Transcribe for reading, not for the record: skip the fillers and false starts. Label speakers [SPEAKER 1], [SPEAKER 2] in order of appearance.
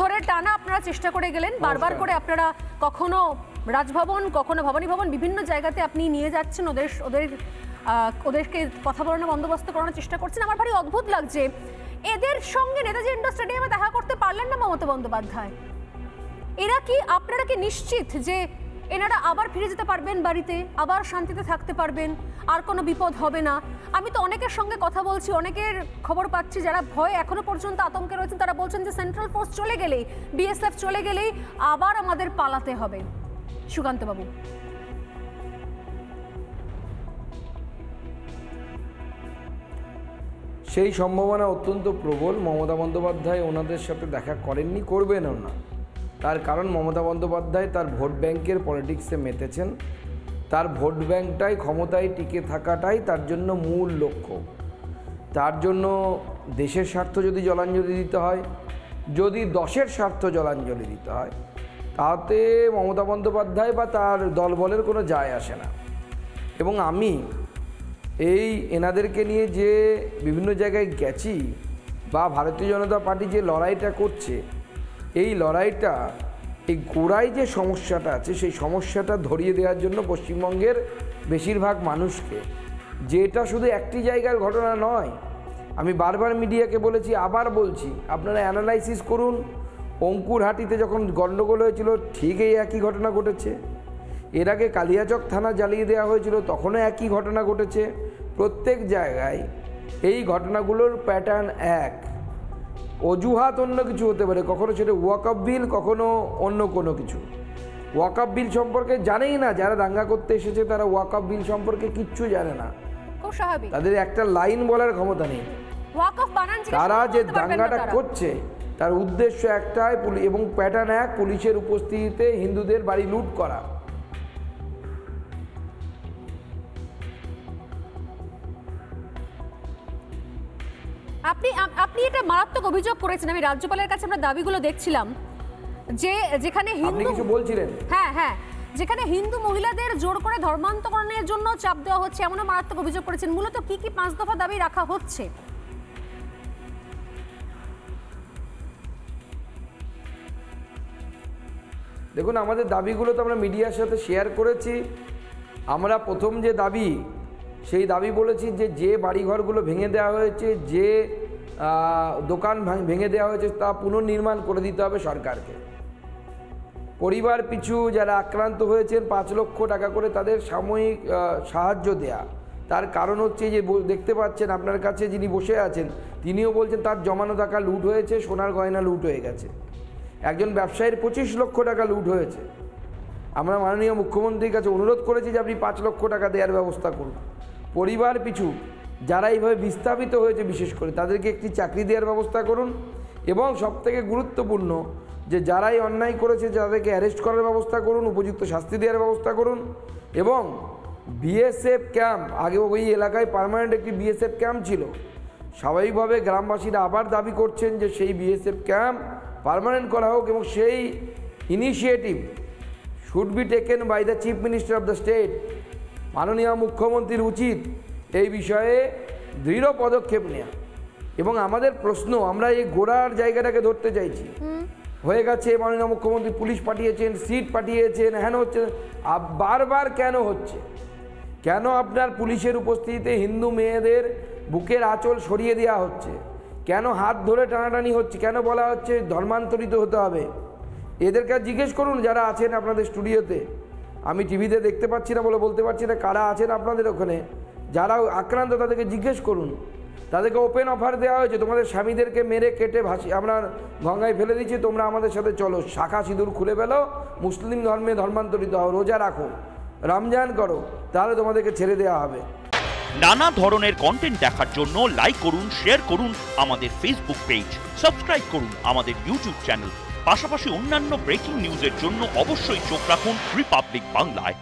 [SPEAKER 1] ধরে টানা আপনারা চেষ্টা করে গেলেন, বারবার করে আপনারা কখনো রাজভবন, কখনো ভবানী ভবন, বিভিন্ন জায়গাতে আপনি নিয়ে যাচ্ছেন, ওদেরকে কথা বলানোর বন্দোবস্ত করানোর চেষ্টা করছেন। আমার ভারী অদ্ভুত লাগছে, এদের সঙ্গে নেতাজি ইন্ডোর স্টেডিয়ামে দেখা করতে পারলেন না মমতা বন্দ্যোপাধ্যায়? আপনারা কি নিশ্চিত যে এনারা আবার ফিরে যেতে পারবেন বাড়িতে, আবার শান্তিতে থাকতে পারবেন, আর কোনো বিপদ হবে না? আমি তো অনেকের সঙ্গে কথা বলছি, অনেকের খবর পাচ্ছি যারা ভয় এখনো পর্যন্ত আতঙ্কে রয়েছেন, তারা বলছেন যে সেন্ট্রাল ফোর্স চলে গেলেই, বিএসএফ চলে গেলেই আবার আমাদের পালাতে হবে। সুকান্ত বাবু,
[SPEAKER 2] সেই সম্ভাবনা অত্যন্ত প্রবল। মমতা বন্দ্যোপাধ্যায় ওনাদের সাথে দেখা করেননি, করবেনও না। তার কারণ মমতা বন্দ্যোপাধ্যায় তার ভোট ব্যাংকের পলিটিক্সে মেতেছেন। তার ভোট ব্যাংকটাই ক্ষমতায় টিকে থাকাটাই তার জন্য মূল লক্ষ্য। তার জন্য দেশের স্বার্থ যদি জলাঞ্জলি দিতে হয়, যদি দশের স্বার্থ জলাঞ্জলি দিতে হয়, তাতে মমতা বন্দ্যোপাধ্যায় বা তার দলবলের কোনো যায় আসে না। এবং আমি এনাদেরকে নিয়ে যে বিভিন্ন জায়গায় গেছি, বা ভারতীয় জনতা পার্টি যে লড়াইটা করছে, এই লড়াইটা, এই গোড়ায় যে সমস্যাটা আছে, সেই সমস্যাটা ধরিয়ে দেওয়ার জন্য পশ্চিমবঙ্গের বেশিরভাগ মানুষকে, যে এটা শুধু একটি জায়গার ঘটনা নয়। আমি বারবার মিডিয়াকে বলেছি, আবার বলছি, আপনারা অ্যানালাইসিস করুন। অঙ্কুরহাটিতে যখন গণ্ডগোল হয়েছিল, ঠিক এই একই ঘটনা ঘটেছে। এর আগে কালিয়াচক থানা জ্বালিয়ে দেওয়া হয়েছিল, তখনও একই ঘটনা ঘটেছে। প্রত্যেক জায়গায় এই ঘটনাগুলোর প্যাটার্ন এক। অজুহাত অন্য কিছু হতে পারে, কখনো সেটা ওয়াকআপ বিল, কখনো অন্য কোনো কিছু। ওয়াকআপ বিল সম্পর্কে জানেই না যারা দাঙ্গা করতে এসেছে, তারা ওয়াকআপ বিল সম্পর্কে কিচ্ছু জানে না। তাদের একটা লাইন বলার ক্ষমতা নেই। তারা যে দাঙ্গাটা করছে তার উদ্দেশ্য একটাই, এবং প্যাটার্ন এক, পুলিশের উপস্থিতিতে হিন্দুদের বাড়ি লুট করা।
[SPEAKER 1] আপনি এটা মারাত্মক অভিযোগ করেছেন। আমি রাজ্যপালের কাছে আমরা দাবিগুলো দেখছিলাম, যে যেখানে
[SPEAKER 2] আপনি কিছু বলছিলেন,
[SPEAKER 1] হ্যাঁ, যেখানে হিন্দু মহিলাদের জোর করে ধর্মান্তকরণের জন্য চাপ দেওয়া হচ্ছে, এমনও মারাত্মক অভিযোগ করেছেন। মূলত কি 5 দফা দাবি রাখা হচ্ছে?
[SPEAKER 2] দেখুন, আমাদের দাবিগুলো তো আমরা মিডিয়ার সাথে শেয়ার করেছি। আমরা প্রথম যে দাবি, সেই দাবি বলেছি যে বাড়িঘরগুলো ভেঙে দেওয়া হয়েছে, যে দোকান ভেঙে দেওয়া হয়েছে, তা পুনর্নির্মাণ করে দিতে হবে সরকারকে। পরিবার পিছু যারা আক্রান্ত হয়েছেন 5 লক্ষ টাকা করে তাদের সাময়িক সাহায্য দেয়া। তার কারণ হচ্ছে যে দেখতে পাচ্ছেন আপনার কাছে যিনি বসে আছেন, তিনিও বলছেন তার জমানো টাকা লুট হয়েছে, সোনার গয়না লুট হয়ে গেছে। একজন ব্যবসায়ীর 25 লক্ষ টাকা লুট হয়েছে। আমরা মাননীয় মুখ্যমন্ত্রীর কাছে অনুরোধ করেছি যে আপনি 5 লক্ষ টাকা দেওয়ার ব্যবস্থা করুন। পরিবার পিছু যারা এইভাবে বিস্থাপিত হয়েছে, বিশেষ করে তাদেরকে একটি চাকরি দেওয়ার ব্যবস্থা করুন। এবং সবথেকে গুরুত্বপূর্ণ, যে যারাই অন্যায় করেছে তাদেরকে অ্যারেস্ট করার ব্যবস্থা করুন, উপযুক্ত শাস্তি দেওয়ার ব্যবস্থা করুন। এবং বিএসএফ ক্যাম্প, আগে ওই এলাকায় পার্মানেন্ট একটি বিএসএফ ক্যাম্প ছিল, স্বাভাবিকভাবে গ্রামবাসীরা আবার দাবি করছেন যে সেই বিএসএফ ক্যাম্প পার্মানেন্ট করা হোক, এবং সেই initiative should be taken by the chief minister of the state. মাননীয় মুখ্যমন্ত্রীর উচিত এই বিষয়ে দৃঢ় পদক্ষেপ নেওয়া। এবং আমাদের প্রশ্ন, আমরা এই গোড়ার জায়গাটাকে ধরতে চাইছি। হয়ে গেছে, মাননীয় মুখ্যমন্ত্রী পুলিশ পাঠিয়েছেন, সিট পাঠিয়েছেন, হেন হচ্ছে, বারবার কেন হচ্ছে? কেন আপনার পুলিশের উপস্থিতিতে হিন্দু মেয়েদের বুকের আঁচল সরিয়ে দেওয়া হচ্ছে? কেন হাত ধরে টানাটানি হচ্ছে? কেন বলা হচ্ছে ধর্মান্তরিত হতে হবে? এদেরকে জিজ্ঞেস করুন যারা আছেন আপনাদের স্টুডিওতে। আমি টিভিতে দেখতে পাচ্ছি না বলে বলতে পারছি না কারা আছেন আপনাদের ওখানে, যারা আক্রান্ত তাদেরকে জিজ্ঞেস করুন। তাদেরকে ওপেন অফার দেওয়া হয়েছে, তোমাদের স্বামীদেরকে মেরে কেটে আমরা গঙ্গায় ফেলে দিচ্ছি, তোমরা আমাদের সাথে চলো, শাখা সিঁদুর খুলে ফেলো, মুসলিম ধর্মে ধর্মান্তরিত হও, রোজা রাখো, রমজান করো, তাহলে তোমাদেরকে ছেড়ে দেওয়া হবে।
[SPEAKER 3] নানা ধরনের কন্টেন্ট দেখার জন্য লাইক করুন, শেয়ার করুন আমাদের ফেসবুক পেজ, সাবস্ক্রাইব করুন আমাদের ইউটিউব চ্যানেল। পাশাপাশি অন্যান্য ব্রেকিং নিউজের জন্য অবশ্যই চোখ রাখুন রিপাবলিক বাংলায়।